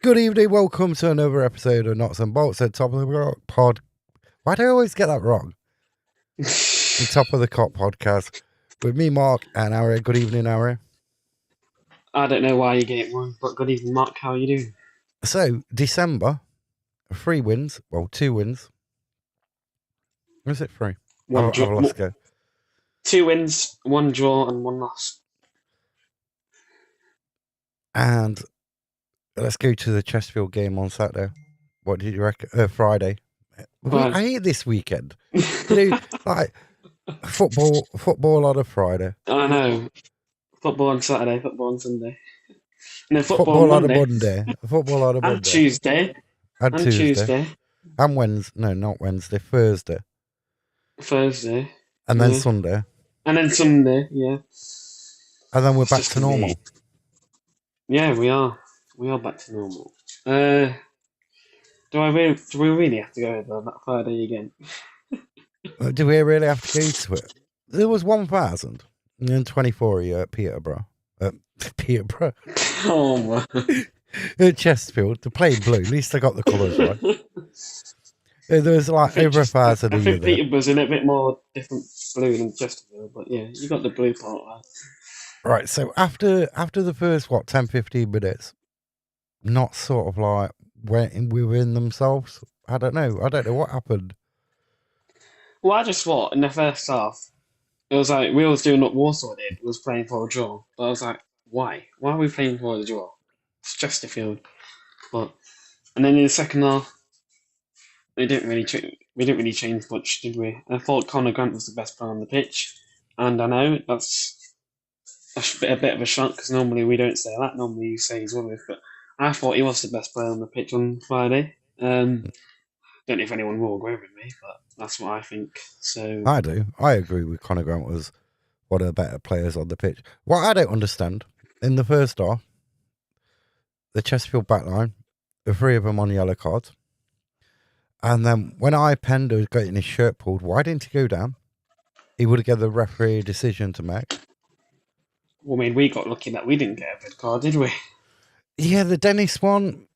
Good evening, welcome to another episode of Knots and Bolts at Top of the Pod. Why do I always get that wrong? The Top of the Cop podcast with me, Mark, and Ari. Good evening, Ari. I don't know why you get it wrong, but good evening, Mark. How are you doing? So, December, 3 wins. Well, 2 wins. Or is it 3? I've lost go. 2 wins, 1 draw, and 1 loss. And let's go to the Chesterfield game on Saturday. What did you reckon? Friday. I hate this weekend. Like football on a Friday. I know. Football on Saturday, football on Sunday. No, football on a Monday. Football on a Monday. And Tuesday. And Tuesday. And Wednesday. No, not Wednesday. Thursday. And then Sunday. And then Sunday, yeah. And then we're back to normal. Yeah, we are. We are back to normal. Do we really have to go over that Friday again? Do we really have to go to it? There was 1,024 a year at Peterborough. Peterborough. Oh my. At Chesterfield, to play blue. At least I got the colours right. There was like over 1,000 a year. I think Peterborough's a little bit more different blue than Chesterfield, but yeah, you got the blue part right. Right, so after the first 10-15 minutes, not sort of like went within themselves. I don't know what happened. Well, I just thought in the first half, it was like we was doing what Warsaw did, was playing for a draw. But I was like, why? Why are we playing for a draw? It's Chesterfield. And then in the second half, we didn't really change much, did we? I thought Conor Grant was the best player on the pitch, and I know that's a bit of a shock because normally we don't say that. Normally you say he's one of, but I thought he was the best player on the pitch on Friday. Don't know if anyone will agree with me, but that's what I think. So I do. I agree with Conor Grant was one of the better players on the pitch. What I don't understand, in the first half, the Chesterfield backline, the 3 of them on yellow cards. And then when Pender was getting his shirt pulled, why didn't he go down? He would have given the referee a decision to make. Well, I mean, we got lucky that we didn't get a red card, did we? Yeah, the Dennis one.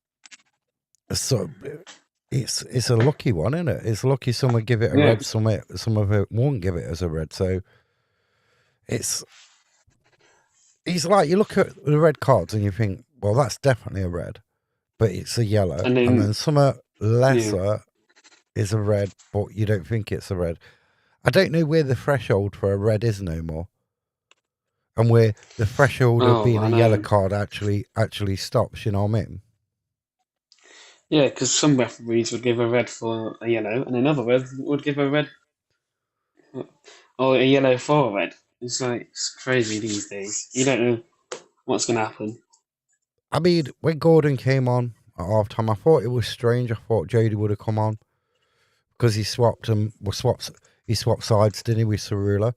So it's a lucky one, isn't it? It's lucky some would give it a red, some of it won't give it as a red. So it's like you look at the red cards and you think, well, that's definitely a red, but it's a yellow, and then some lesser is a red, but you don't think it's a red. I don't know where the threshold for a red is no more, and where the threshold of being a yellow card actually stops. You know what I mean? Yeah, because some referees would give a red for a yellow, and another would give a red or a yellow for a red. It's crazy these days. You don't know what's going to happen. I mean, when Gordon came on at half time, I thought it was strange. I thought Jody would have come on because he swapped sides, didn't he, with Cerula?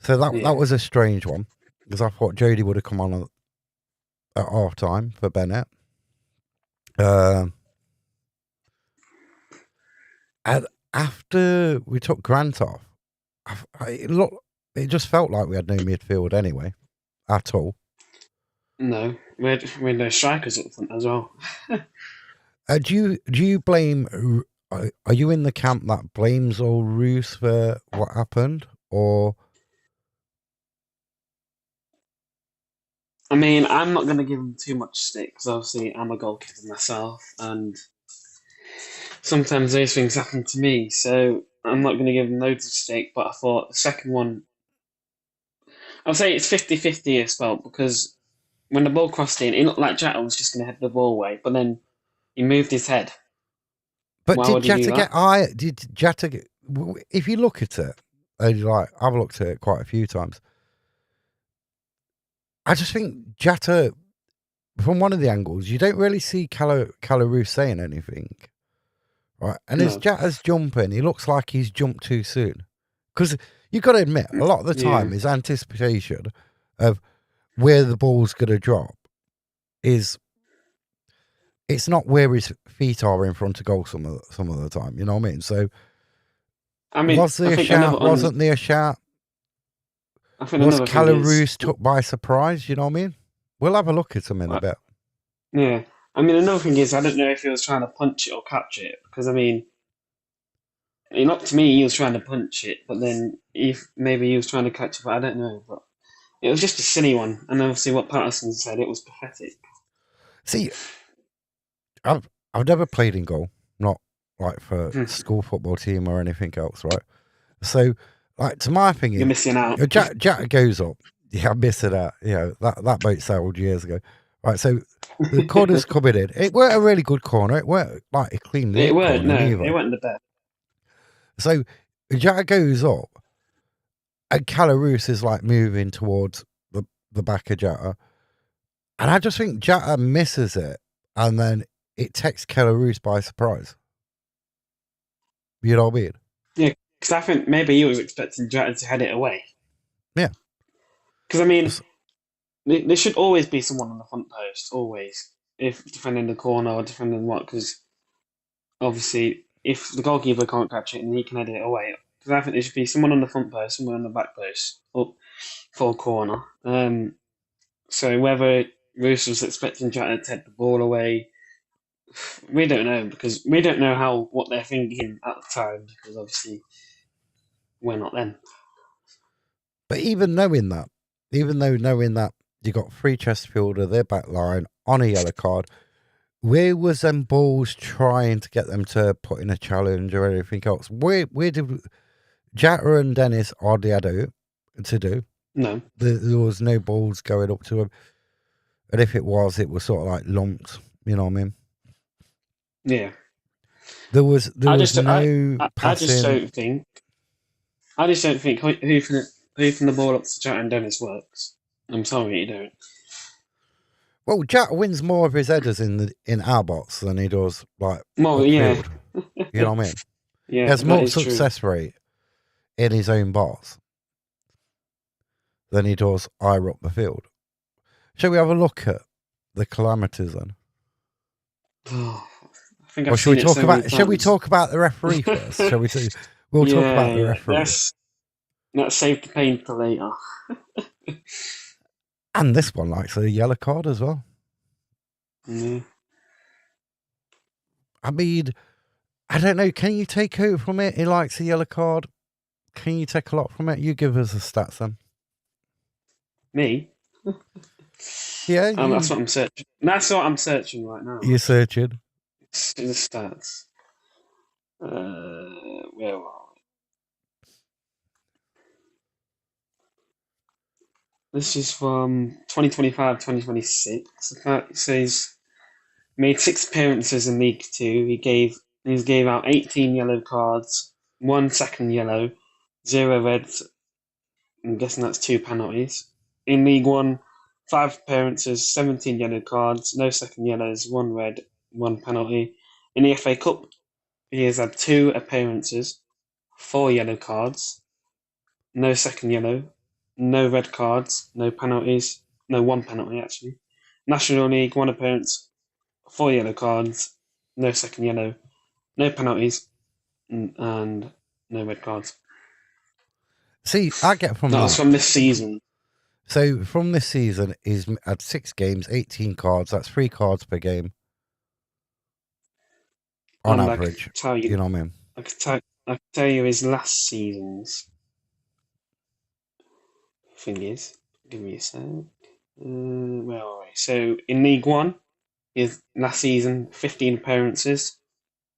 So that was a strange one because I thought Jody would have come on at half time for Bennett. And after we took Grant off, it just felt like we had no midfield anyway, at all. No, we had no strikers up front as well. Do you blame? Are you in the camp that blames old Roos for what happened, or? I mean, I'm not going to give him too much stick because obviously I'm a goalkeeper myself, and sometimes those things happen to me. So I'm not going to give him loads of stick. But I thought the second one, I'll say it's 50-50 as well, because when the ball crossed in, it looked like Jata was just going to head the ball away, but then he moved his head. But did Jata get? If you look at it, I've looked at it quite a few times. I just think Jata, from one of the angles, you don't really see Calaroo saying anything, right? And as Jata's jumping, he looks like he's jumped too soon. Because you've got to admit, a lot of the time, his anticipation of where the ball's going to drop is, it's not where his feet are in front of goal some of the time. You know what I mean? So, was there a shout? Wasn't there a shout? Was Calaroo took by surprise? You know what I mean? We'll have a look at him in a bit. Yeah, I mean, another thing is, I don't know if he was trying to punch it or catch it, because I mean, it looked to me he was trying to punch it, but then if maybe he was trying to catch it, but I don't know. But it was just a silly one, and obviously what Patterson said, it was pathetic. See, I've never played in goal, not like for school football team or anything else, right? So, like, to my opinion, you're missing out. Jack goes up. Yeah, I'm missing out. That boat sailed years ago. Right, so the corner's coming in. It weren't a really good corner. It weren't like a clean It weren't, corner no, either. it wasn't the best. So Jack goes up, and Calarus is like moving towards the back of Jatta, and I just think Jatta misses it, and then it takes Calarus by surprise. You know what I mean? Yeah, because I think maybe he was expecting Jatta to head it away. Yeah. Because I mean, there should always be someone on the front post, always, if defending the corner or defending what. Because obviously, if the goalkeeper can't catch it and he can head it away, because I think there should be someone on the front post, someone on the back post, up for a corner. So whether Roos was expecting Jatta to head the ball away, we don't know, because we don't know what they're thinking at the time, because obviously we're not them. But even knowing that you got 3 Chesterfielder, their back line on a yellow card, where was them balls trying to get them to put in a challenge or anything else? Where did Jatta and Dennis hardly had to do? No. There was no balls going up to him. And if it was sort of like lumps, you know what I mean? Yeah. There was no passing. I just don't think hoofing the ball up to Jatta and Dennis works. I'm sorry, you don't. Well, Jatta wins more of his headers in our box than he does like upfield. You know what I mean? Yeah, he has more success rate in his own box than he does higher up the field. Shall we have a look at the calamities then? Shall we talk about the referee first? Shall we? We'll talk about the referee. Let's save the pain for later. And this one likes a yellow card as well. Yeah. I mean, I don't know. Can you take out from it? He likes a yellow card. Can you take a lot from it? You give us the stats then. Me? Yeah. That's what I'm searching. That's what I'm searching right now. You're searching? The stats. Where are we? This is from 2025-2026. It says made 6 appearances in League 2. He gave out 18 yellow cards, 1 second yellow, 0 reds. I'm guessing that's 2 penalties. In League 1, 5 appearances, 17 yellow cards, no second yellows, 1 red, 1 penalty. In the FA Cup, he has had 2 appearances, 4 yellow cards, no second yellow, no red cards, no penalties, no 1 penalty actually. National League, 1 appearance, 4 yellow cards, no second yellow, no penalties, and no red cards. See, I get from that. That's from this season. So from this season, he's had 6 games, 18 cards. That's 3 cards per game. On average. You know what I mean? I can tell you his last season's thing is. Give me a sec. Where are we? So in League 1, his last season, 15 appearances,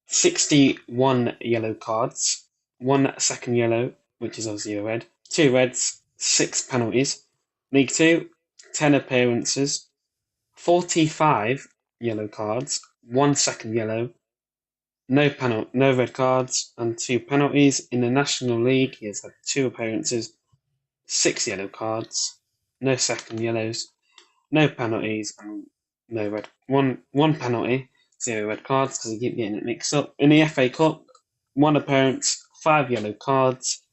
61 yellow cards, 1 second yellow, which is obviously a red, 2 reds, 6 penalties. League 2, 10 appearances, 45 yellow cards, 1 second yellow, no red cards, and 2 penalties. In the National League, he has had 2 appearances, 6 yellow cards, no second yellows, no penalties, and no red. One penalty, 0 red cards because he keep getting it mixed up. In the FA Cup, 1 appearance, 5 yellow cards,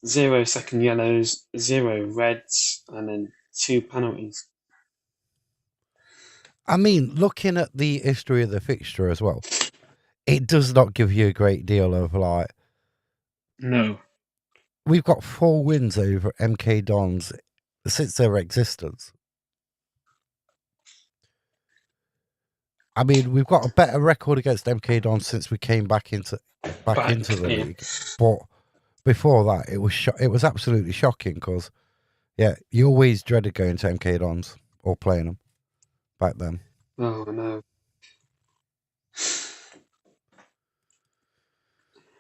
0 second yellows, 0 reds, and then 2 penalties. I mean, looking at the history of the fixture as well, it does not give you a great deal of like. No. We've got 4 wins over MK Dons since their existence. I mean, we've got a better record against MK Dons since we came back into the league. But before that, it was absolutely shocking because, yeah, you always dreaded going to MK Dons or playing them back then. Oh no.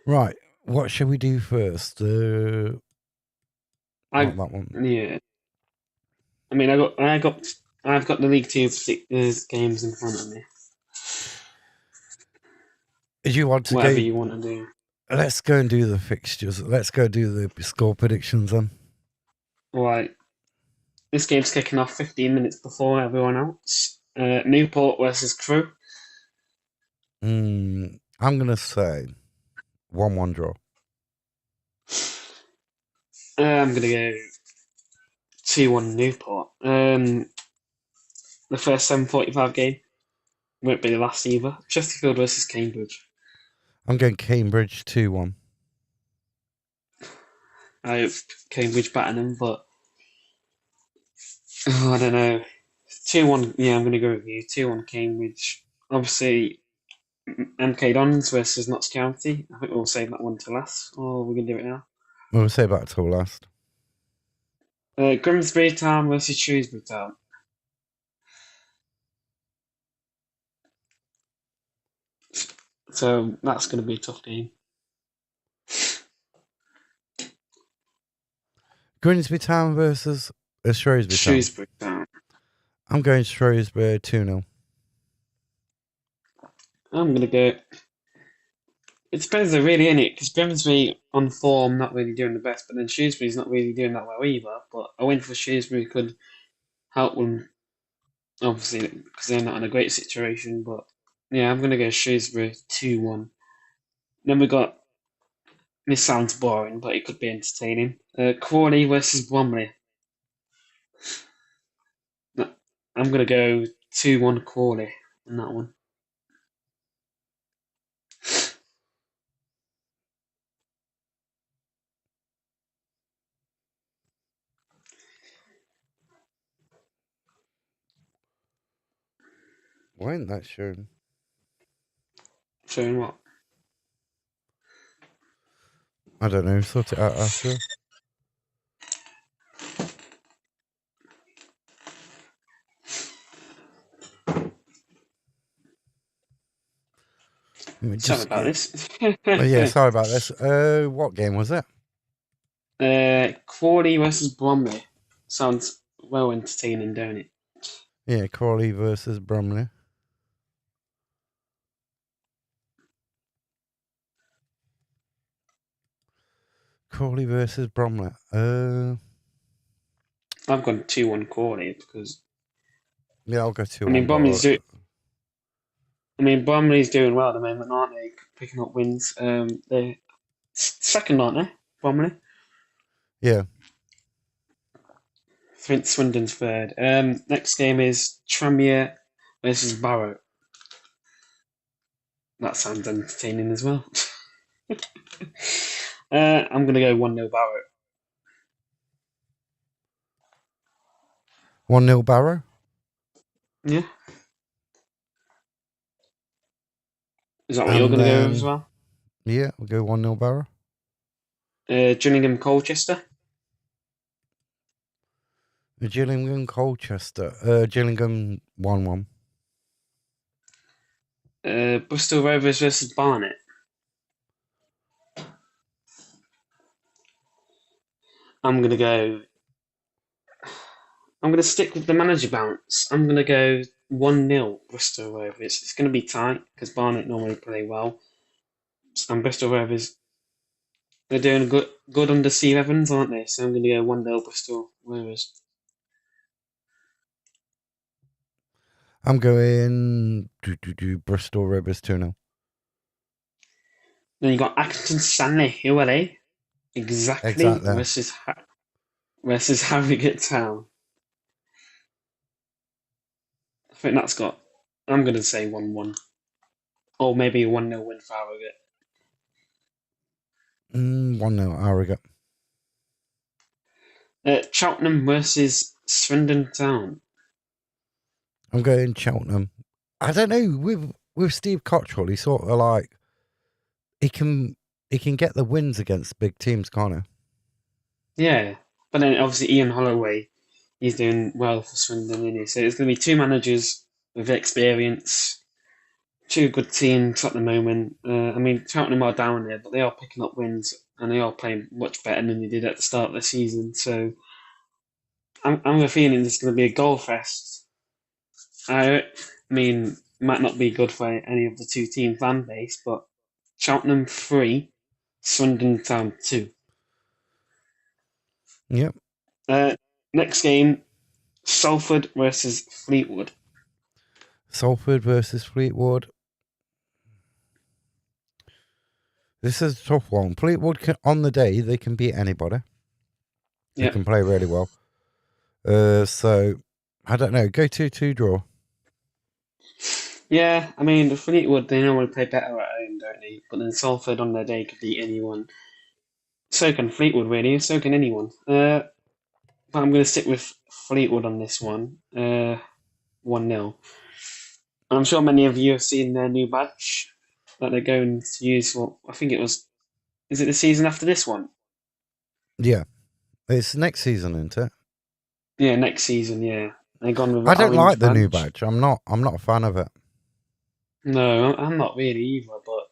Right, what should we do first? Not that one. Yeah. I mean, I've got the League 2 games in front of me. Did you want to whatever you want to do? Let's go and do the fixtures. Let's go do the score predictions then. Right. This game's kicking off 15 minutes before everyone else. Newport versus Crewe. I'm gonna say 1-1 draw. I'm gonna go 2-1 Newport. The first 7:45 game won't be the last either. Chesterfield versus Cambridge. I'm going Cambridge 2-1. I hope Cambridge batter them, but I don't know. 2-1. Yeah, I'm gonna go with you. 2-1 Cambridge. Obviously, MK Dons versus Notts County. I think we'll save that one to last, or we're gonna do it now. We'll save that till last. Grimsby Town versus Shrewsbury Town. So that's going to be a tough game. Grimsby Town versus Shrewsbury Town. I'm going Shrewsbury 2-0. I'm going to go. It depends, though, really, innit? Because Grimsby on form, not really doing the best, but then Shrewsbury's not really doing that well either. But a win for Shrewsbury could help them, obviously, because they're not in a great situation. But yeah, I'm going to go Shrewsbury 2-1. Then we got. This sounds boring, but it could be entertaining. Crawley versus Bromley. I'm going to go 2-1 Crawley on that one. Why isn't that showing? Showing what? I don't know. Sort it out after. Sorry about this. Yeah, sorry about this. What game was it? Crawley versus Bromley. Sounds well entertaining, don't it? Yeah, Crawley versus Bromley. Crawley versus Bromley. I've gone 2-1 Crawley because. Yeah, I'll go 2-1. Bromley's doing well at the moment, aren't they? Picking up wins. They're second, aren't they? Bromley. Yeah. Swindon's third. Next game is Tranmere versus Barrow. That sounds entertaining as well. I'm going to go 1-0 Barrow. 1-0 Barrow? Yeah. Is that what you're going to go with as well? Yeah, we'll go 1-0 Barrow. Gillingham Colchester. Gillingham Colchester. Gillingham 1-1. Bristol Rovers versus Barnet. I'm going to stick with the manager bounce. I'm going to go 1-0 Bristol Rovers. It's going to be tight because Barnet normally play well. And Bristol Rovers, they're doing good under Steve Evans, aren't they? So I'm going to go 1-0 Bristol Rovers. I'm going Bristol Rovers 2-0. Then you got Accrington Stanley, ULA. Exactly. Versus Harrogate Town. I think that's got. I'm going to say 1-1. Or maybe a 1-0 win for Harrogate. 1-0 Harrogate. Cheltenham versus Swindon Town. I'm going Cheltenham I don't know, with Steve Cottrell, he sort of like he can get the wins against big teams, can't Yeah, but then obviously Ian Holloway, he's doing well for Swindon, isn't he? So it's going to be two managers with experience, two good teams at the moment. I mean, Cheltenham are down there, but they are picking up wins and they are playing much better than they did at the start of the season. So I'm feeling it's going to be a goal fest. I mean, might not be good for any of the two team fan base, but Cheltenham 3, Swindon Town 2. he? Uh, Next game, Salford versus Fleetwood. Salford versus Fleetwood. This is a tough one. Fleetwood on the day they can beat anybody. They can play really well. So I don't know. Go 2-2 draw. Yeah, I mean, the Fleetwood, they normally play better at home, don't they? But then Salford on their day could beat anyone. So can Fleetwood, really. So can anyone. But I'm going to stick with Fleetwood on this one. 1-0. I'm sure many of you have seen their new badge that they're going to use for, I think it was, is it the season after this one? Yeah. It's next season, isn't it? Yeah, next season, yeah. They've gone with I don't like the new badge. I'm not a fan of it. No, I'm not really either, but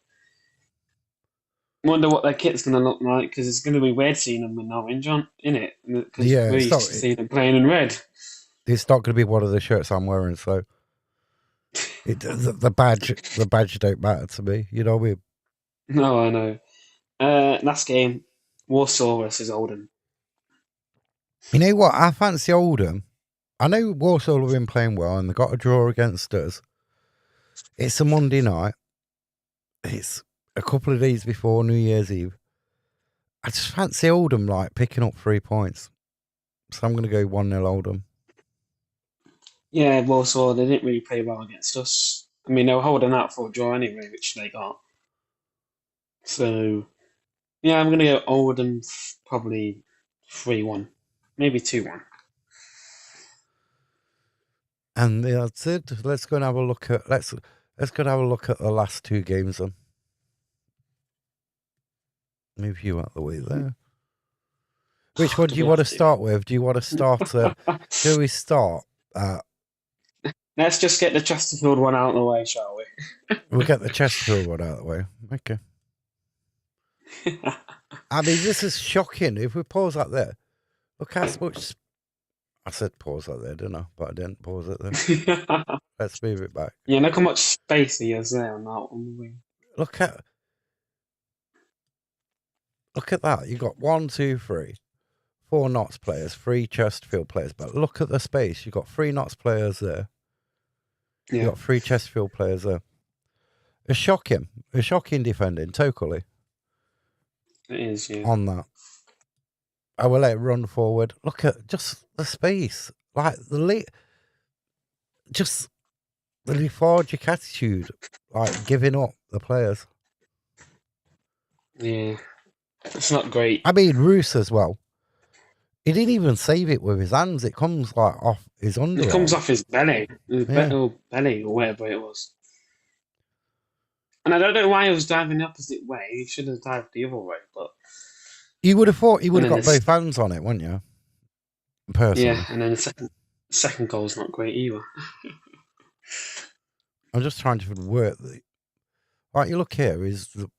I wonder what their kit's going to look like because it's going to be weird seeing them in orange, isn't it? Because Yeah, we used to see them playing in red. It's not going to be one of the shirts I'm wearing, so the badge don't matter to me. You know what I mean? No, I know. Last game, Warsaw versus Oldham. You know what? I fancy Oldham. I know Warsaw have been playing well and they got a draw against us. It's a Monday night. It's a couple of days before New Year's Eve. I just fancy Oldham like picking up 3 points. So I'm going to go 1-0 Oldham. Yeah, Warsaw, they didn't really play well against us. I mean, they were holding out for a draw anyway, which they got. So, yeah, I'm going to go Oldham probably 3-1, maybe 2-1. And that's it. Let's go and have a look at let's go and have a look at the last two games then. Move you out the way there. Which one do you want to start with? Do you want to start? Do we start? Let's just get the Chesterfield one out of the way, shall we? We'll get the Chesterfield one out of the way. Okay. I mean, this is shocking. If we pause that there, look how much. I said pause that there, didn't I? But I didn't pause it there. Let's move it back. Yeah, look how much space he has there on the wing. Look at that. You got 1, 2, 3, 4 Notts players, 3 Chesterfield players. But look at the space. You got 3 Notts players there. You got 3 Chesterfield players there. It's shocking. It's shocking defending, totally. It is, yeah. On that. I will let it run forward. Look at just the space. Like just the lethargic attitude. Like giving up the players. Yeah. It's not great. I mean, Roos as well. He didn't even save it with his hands. It comes like off his underarm. It comes off his belly. Belly or whatever it was. And I don't know why he was diving the opposite way. He should have dived the other way, but you would have thought he would have got both hands on it, wouldn't you? Personally. Yeah, and then the second goal's not great either. I'm just trying to work the. Right, you look here is the.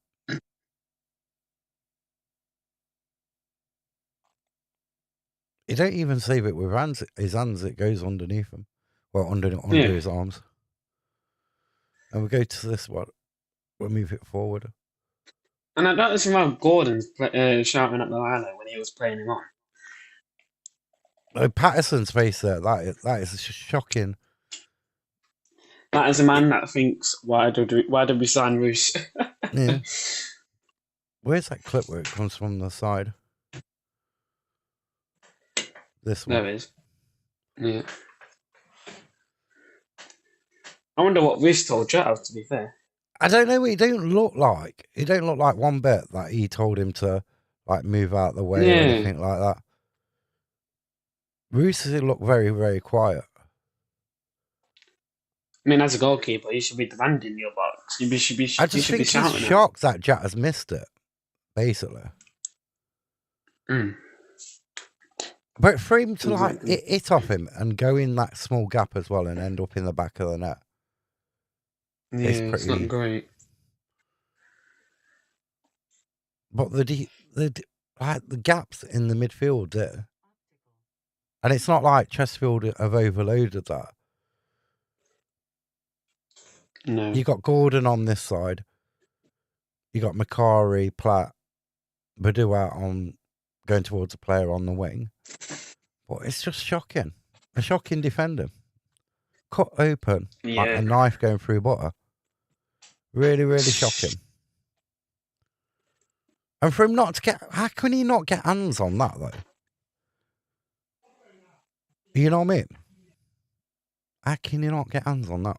He don't even save it with his hands. It goes underneath him, well, under his arms. And we go to this one. We'll move it forward. And I noticed about Gordon shouting at Malala when he was playing him on. Patterson's face there, that is shocking. That is a man that thinks, why did we sign Roos? Yeah. Where's that clip where it comes from the side? This one. There it is. Yeah. I wonder what Roos told Jazz, to be fair. I don't know. He don't look like one bit that he told him to like move out the way or anything like that. Roos looked very, very quiet. mean, as a goalkeeper, you should be demanding your box. You should be I just shouldn't be think he's shouting at shocked that Jack has missed it, basically. him. But for him to like Exactly. hit off him and go in that small gap as well and end up in the back of the net, Yeah, it's it's not pretty. great. But the gaps in the midfield there, and it's not like Chesterfield have overloaded that. No. You got Gordon on this side. You got Macari, Platt, Badu out on going towards a player on the wing. But it's just shocking. A shocking defender. Cut open like Yeah. a knife going through butter. Really, really shocking. And for him not to get... How can he not get hands on that, though? You know what I mean? How can you not get hands on that?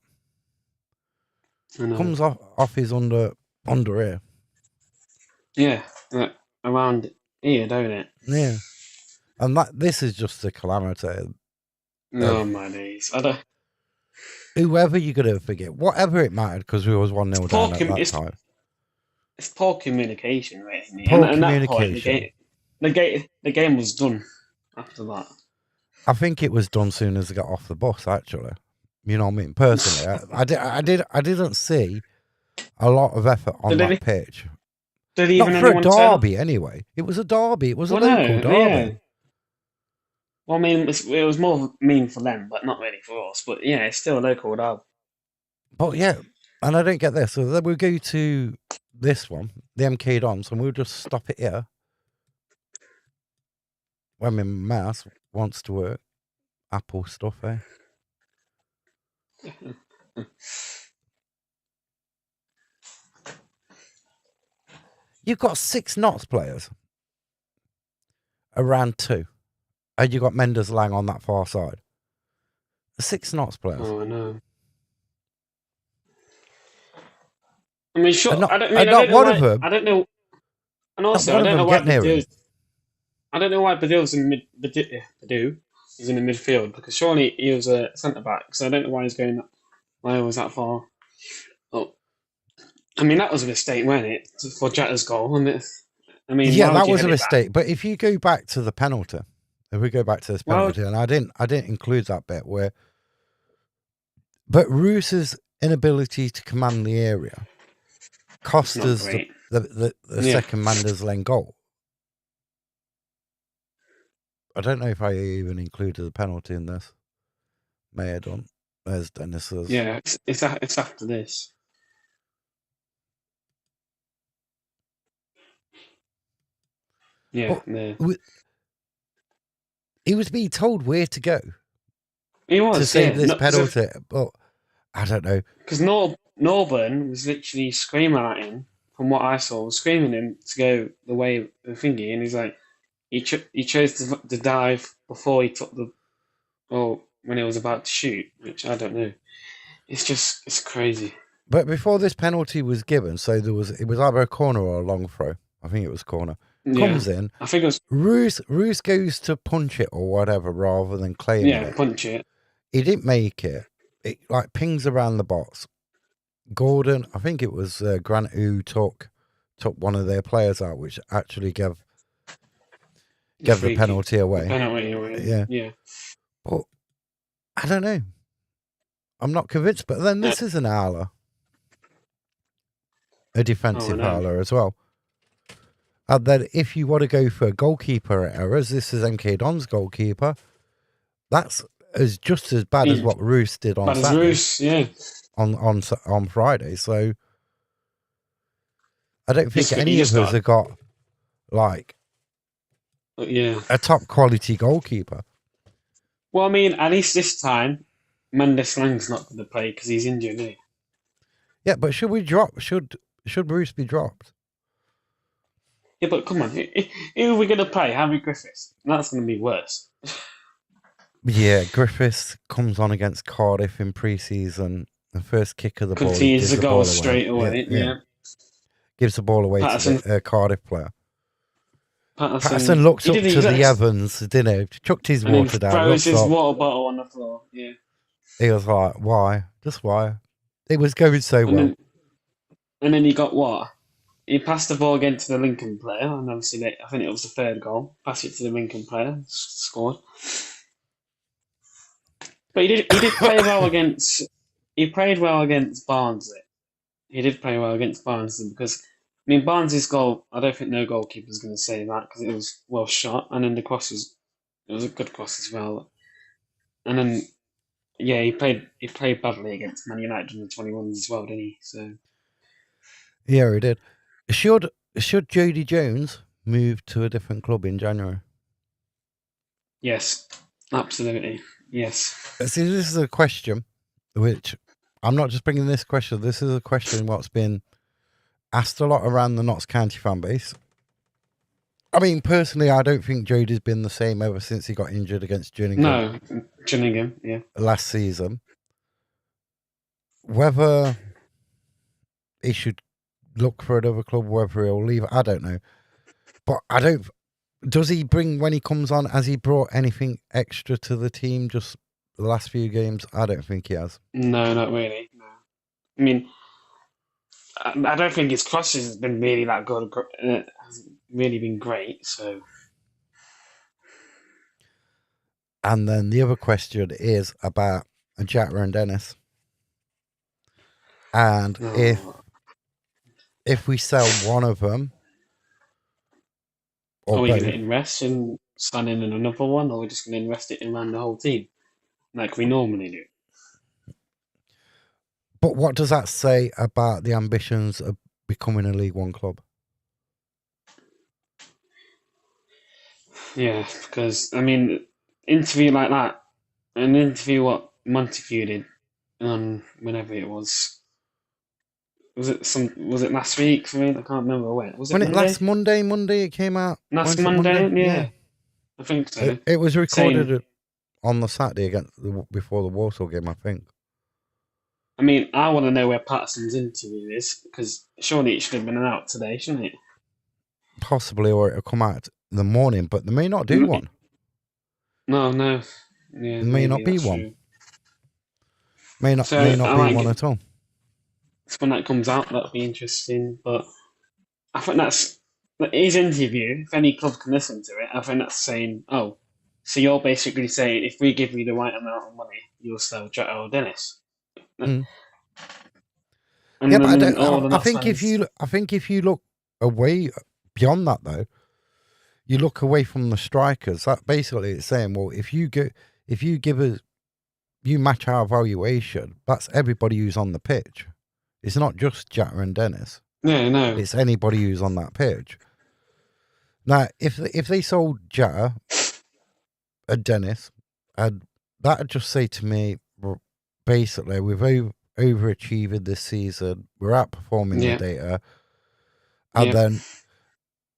I know. Comes off his under ear. Yeah, like, around here, don't it? Yeah. And this is just a calamity. Oh my days! I don't. Whoever you're going to forget, whatever it mattered, because we was 1-0 down at that time. It's poor communication, really. Poor and communication. That point, the game was done after that. I think it was done soon as I got off the bus, actually. You know what I mean? Personally, I didn't see a lot of effort on that pitch. Did Not even for a anyone turn up? derby, anyway. It was a derby. It was a Well, local no, derby. yeah. Well, I mean, it was more mean for them, but not really for us. But yeah, it's still a local derby. But yeah, and I don't get this. So then we'll go to this one, the MK Dons, and we'll just stop it here. When my mouse wants to work. Apple stuff, eh? You've got 6 Notts players. Around 2. And you got Mendes Lang on that far side. 6 Notts players. Oh, I know. I mean, sure. Not I don't know one why, of them. I don't know. And also, Not I one don't of know them why get near him. I don't know why Badil's in Badu is in the midfield, because surely he was a centre back. So I don't know why he's going that. Why he was that far. Oh, I mean, that was a mistake, wasn't it, for Jetta's goal? I mean, Yeah, why that would you was a head it back? mistake. But if you go back to the penalty, if we go back to this Well- penalty, and I didn't include that bit where, but Roos's inability to command the area cost Not us great. the Yeah. second Mendes Lang goal. I don't know if I even included the penalty in this. May have done. There's Dennis's. Yeah, it's after this. Yeah, He was being told where to go he was to save this no, penalty, but I don't know. Because Norburn was literally screaming at him. From what I saw, was screaming him to go the way of the thingy, and he's like, he chose to dive before he took when he was about to shoot, which I don't know. It's crazy. But before this penalty was given, so it was either a corner or a long throw. I think it was corner. Comes in. I think it was. Roos goes to punch it or whatever rather than claim it. Punch it. He didn't make it. It like pings around the box. Gordon, I think it was Grant who took one of their players out, which actually gave the penalty away. Penalty away. Yeah. But I don't know. I'm not convinced. But then this is an howler, a defensive howler as well. And then if you want to go for goalkeeper errors, this is MK Don's goalkeeper. That's just as bad as what Roos did on Saturday. Roos, yeah. On Friday. So I don't think any of us have got like a top quality goalkeeper. Well, I mean, at least this time, Mendes Lang's not going to play because he's injured, isn't he? Yeah, but should we drop? Should Roos be dropped? Yeah, but come on, who are we going to play? Harry Griffiths? That's going to be worse. Yeah, Griffiths comes on against Cardiff in pre-season. The first kick of the ball. Concedes the goal straight away. Yeah. Gives the ball away to the Cardiff player. Patterson looked up to the Evans, didn't he? Chucked his water down. Throws his water bottle on the floor. Yeah. He was like, why? Just why? It was going so And well. then he got what? He passed the ball again to the Lincoln player, and obviously I think it was the third goal. Passed it to the Lincoln player, scored. But he did play well against. He played well against Barnsley. He did play well against Barnsley because Barnsley's goal. I don't think no goalkeeper's going to say that because it was well shot, and then the cross was a good cross as well. And then he played badly against Man United in the 21s as well, didn't he? So yeah, he did. Should Jody Jones move to a different club in January? Yes, absolutely. Yes. See, this is a question which I'm not just bringing this question. This is a question what's been asked a lot around the Notts County fan base. I mean, personally, I don't think Jody's been the same ever since he got injured against Gillingham. No, Gillingham, yeah. Last season. Whether he should look for another club, whether he'll leave, I don't know. But I don't. Does he bring, when he comes on, has he brought anything extra to the team just the last few games? I don't think he has. No, not really. No. I mean, I don't think his crosses has been really that good. Hasn't really been great. So, and then the other question is about Jata and Dennis, and if we sell one of them, are we going to invest in signing in another one, or are we just going to invest it in around the whole team like we normally do? But what does that say about the ambitions of becoming a League One club? Yeah, because interview like that, an interview what Montague did on whenever it was. Was it last week? I can't remember when. Was it Monday? Last Monday? Monday it came out. Last Monday? Yeah. I think so. It was recorded on the Saturday before the Walsall game, I think. I want to know where Patterson's interview is because surely it should have been out today, shouldn't it? Possibly, or it'll come out in the morning, but they may not do one. No. Yeah, there may not be one. True. May not be one at all. When that comes out, that'll be interesting. But I think that's his interview. If any club can listen to it, I think that's saying, "Oh, so you're basically saying if we give you the right amount of money, you'll sell Jota or Dennis." Mm. Yeah, but I think if you look away beyond that, though, you look away from the strikers. That basically it's saying, well, if you match our valuation, that's everybody who's on the pitch. It's not just Jata and Dennis. Yeah, no. It's anybody who's on that pitch. Now, if they sold Jata and Dennis, that'd just say to me, basically, we've overachieved this season. We're outperforming the data. And then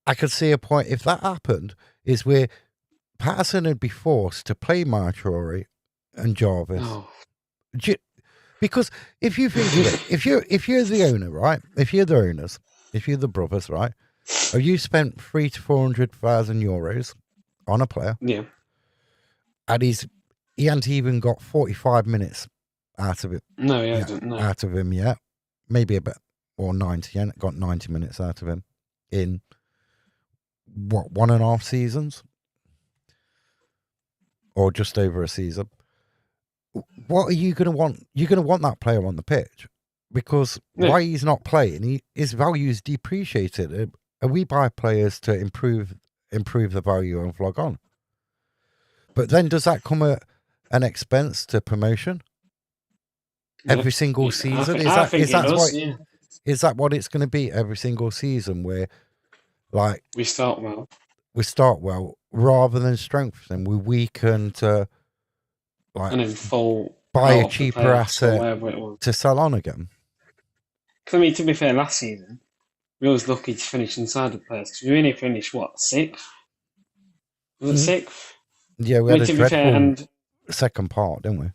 I could see a point, if that happened, is where Patterson would be forced to play Marjorie and Jarvis. Oh. Because if you think of it, if you're the owner, right? If you're the owners, if you're the brothers, right? Or you spent €300,000 to €400,000 on a player. Yeah. And he hasn't even got 45 minutes out of it. No, he hasn't. No. Out of him yet. Maybe a bit, or 90. He hasn't got 90 minutes out of him in, 1.5 seasons? Or just over a season. What are you going to want? You're going to want that player on the pitch because why he's not playing, his value is depreciated. And we buy players to improve the value and flog on. But then does that come at an expense to promotion? Every single season? Is that what it's going to be every single season where like we start well rather than strengthen, we weaken to and then buy a cheaper asset to sell on again. Because to be fair, last season we was lucky to finish inside the players because we only finished 6th. Was it 6th? Yeah, we had a dreadful second part, didn't we?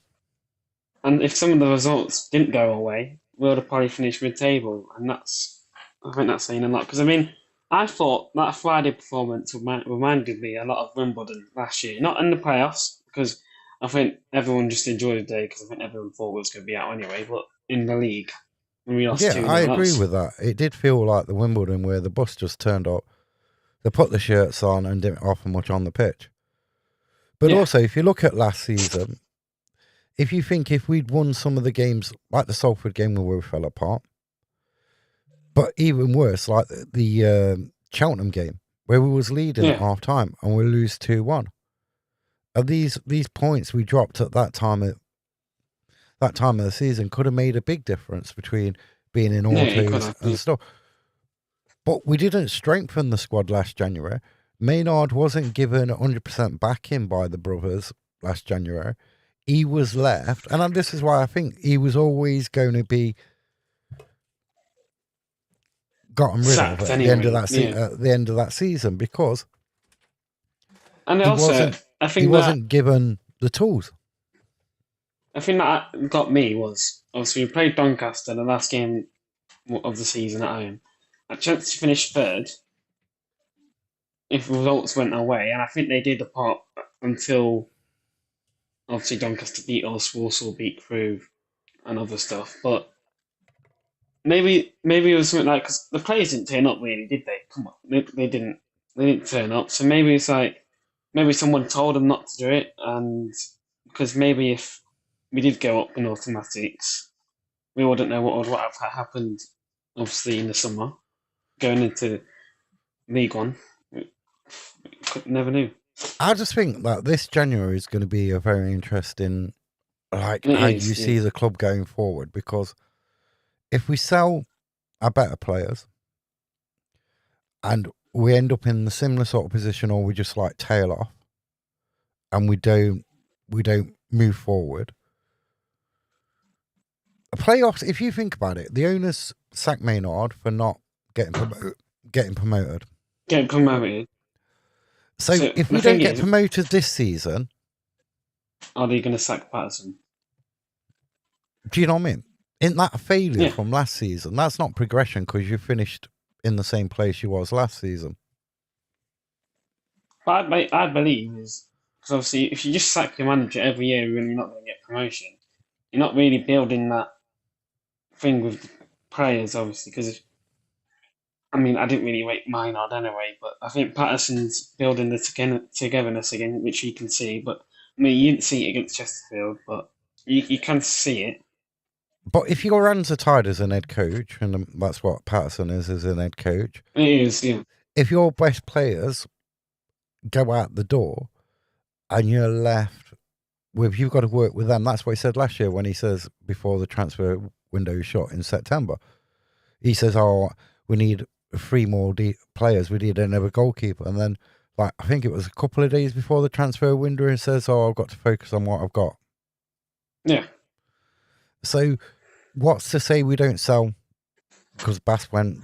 And if some of the results didn't go our way, we would have probably finished mid-table, and I think that's saying a lot. Because I thought that Friday performance reminded me a lot of Wimbledon last year, not in the playoffs because I think everyone just enjoyed the day because I think everyone thought it was going to be out anyway. But in the league, when we lost Yeah, 2 I 0 agree that's with that. It did feel like the Wimbledon where the bus just turned up. They put the shirts on and didn't offer much on the pitch. But yeah, also, if you look at last season, if you think if we'd won some of the games, like the Salford game where we fell apart, but even worse, like the Cheltenham game where we was leading at yeah, half time and we lose 2-1. And these points we dropped at that time of the season could have made a big difference between being in yeah, it could autos have. and stuff. But we didn't strengthen the squad last January. Maynard wasn't given 100% backing by the brothers last January. He was left, and this is why I think he was always going to be gotten rid of Sacked at the end of anyway. that Yeah, at the end of that season because and he also wasn't I he think that wasn't given the tools. got me was obviously we played Doncaster the last game of the season at home. A chance to finish third if results went our way, and I think they did apart until obviously Doncaster beat us, Walsall beat Crewe, and other stuff. But maybe it was something like because the players didn't turn up really, did they? Come on, they didn't turn up. So maybe it's like maybe someone told them not to do it, and because maybe if we did go up in automatics, we wouldn't know what would have happened. Obviously, in the summer, going into League One, we never knew. I just think that this January is going to be a very interesting, like It how you is, yeah. see the club going forward. Because if we sell our better players and we end up in the similar sort of position, or we just like tail off and we don't move forward. Playoffs, if you think about it, the owners sacked Maynard for not getting promoted. Getting promoted. So So if the we thing don't get is, promoted this season, are they going to sack Patterson? do you know what I mean? Isn't that a failure Yeah. from last season? That's not progression because you finished in the same place you was last season. But I believe is because obviously if you just sack your manager every year and you're not going to get promotion, you're not really building that thing with players, obviously. Because I mean, I didn't really rate Maynard anyway, but I think Patterson's building the togetherness again, which you can see. But I mean, you didn't see it against Chesterfield, but you can see it. But if your hands are tied as an head coach, and that's what Patterson is as an head coach, It is, yeah. if your best players go out the door and you're left with, you've got to work with them. That's what he said last year when he says before the transfer window shut in September. He says, "Oh, we need 3 more players. We need another goalkeeper." And then, like, I think it was a couple of days before the transfer window, he says, "Oh, I've got to focus on what I've got." Yeah. So, what's to say we don't sell? Because Bass went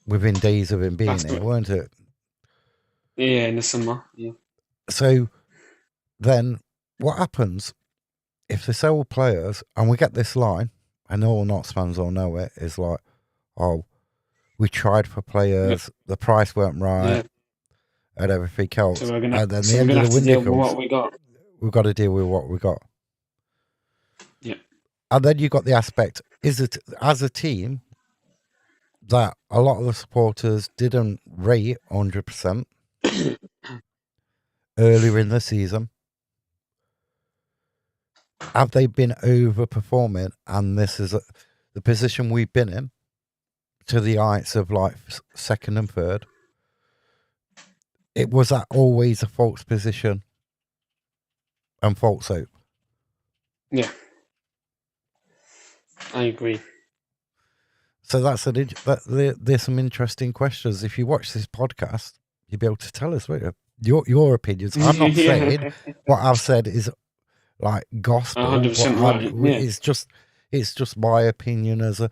within days of him being here, weren't it? Yeah, in the summer. Yeah. So then, what happens if they sell players and we get this line, and all Notts fans all know it, is like, "Oh, we tried for players, the price weren't right, Yeah. and everything else." So we're And gonna then so the we're end gonna of have the to deal window with comes, what we got. we've got to deal with what we got. Yeah. And then you've got the aspect, is it as a team that a lot of the supporters didn't rate 100% earlier in the season? Have they been overperforming? And this is the position we've been in to the heights of like second and third. It was that always a false position and false hope. Yeah. I agree. So there's some interesting questions. If you watch this podcast, you'll be able to tell us, won't you? Your opinions. I'm not saying what I've said is like gospel. 100% right. Yeah. It's just my opinion as a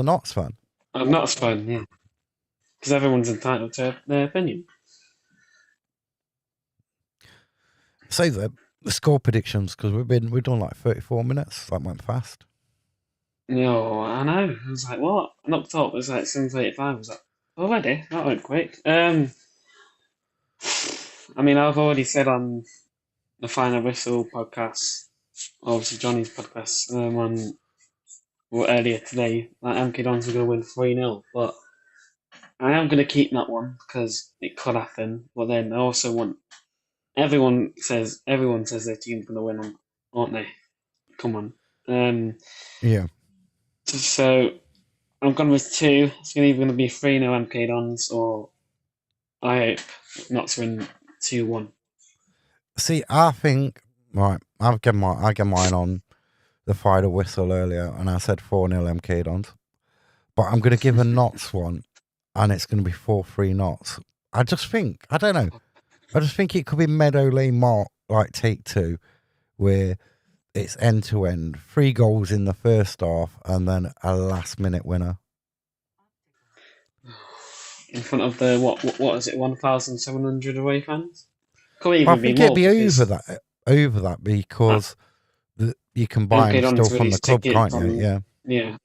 Notts fan. I'm not a fan, yeah. Because everyone's entitled to their opinion. So the score predictions, because we've done like 34 minutes. That went fast. No, I know. I was like, what? And up top it was like 7:35. I was like, already? That went quick. I mean, I've already said on the Final Whistle podcast, obviously Johnny's podcast, earlier today, that MK Dons were going to win 3-0, but I am going to keep that one because it could happen. But then I also want everyone says their team's going to win, aren't they? Come on. Yeah. So I'm going with 2. It's either going to be 3-0 MK Dons, or I hope not to win 2-1. See, I think right. I get mine on the Final Whistle earlier, and I said 4-0 MK Dons. But I'm going to give a Notts one, and it's going to be 4-3 Notts. I just think it could be Meadow Lane Mark like take 2, where it's end to end, 3 goals in the first half, and then a last minute winner. In front of the what is it, 1,700 away fans? I think it'd be over that because you can buy them still from the club, can't you? Yeah. Yeah.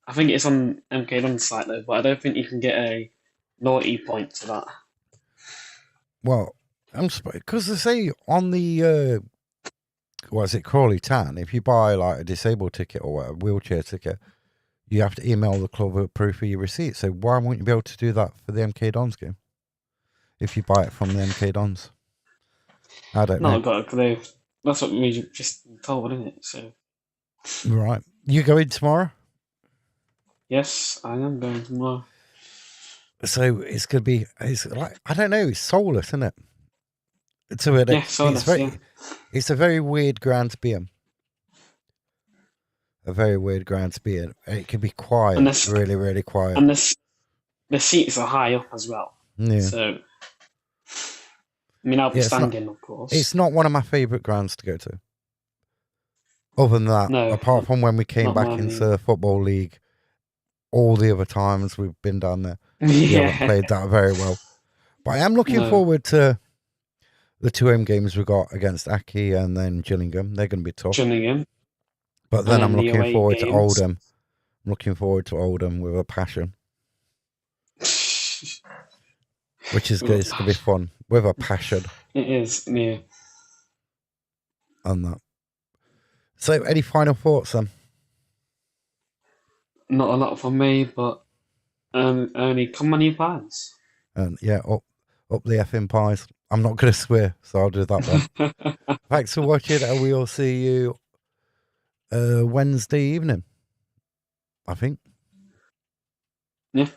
I think it's on MK Dons site though, but I don't think you can get a loyalty point to that. Well, because they say on the Crawley Town, if you buy like a disabled ticket or a wheelchair ticket, you have to email the club a proof of your receipt. So why won't you be able to do that for the MK Dons game if you buy it from the MK Dons? I don't know. Not got a clue. That's what we just told, isn't it? So. Right. You going tomorrow? Yes, I am going tomorrow. So it's going to be, it's like, I don't know, it's soulless, isn't it? Yeah, soulless, it's a very weird ground to be in. A very weird ground to be in. It can be quiet, really, really quiet. And the seats are high up as well. Yeah. So, I mean, I'll be standing, of course. It's not one of my favourite grounds to go to. Other than that, apart from when we came back into the Football League, all the other times we've been down there, we haven't played that very well. But I am looking forward to the 2 home games we got against Aki and then Gillingham. They're going to be tough. Gillingham. But then I'm looking forward to Oldham. I'm looking forward to Oldham with a passion. Which is good. It's going to be fun. With a passion. It is, yeah. On that. So, any final thoughts then? Not a lot from me, but only come on, you Pies. And yeah, up the effing pies. I'm not going to swear, so I'll do that then. Thanks for watching, and we'll see you Wednesday evening, I think. Yeah.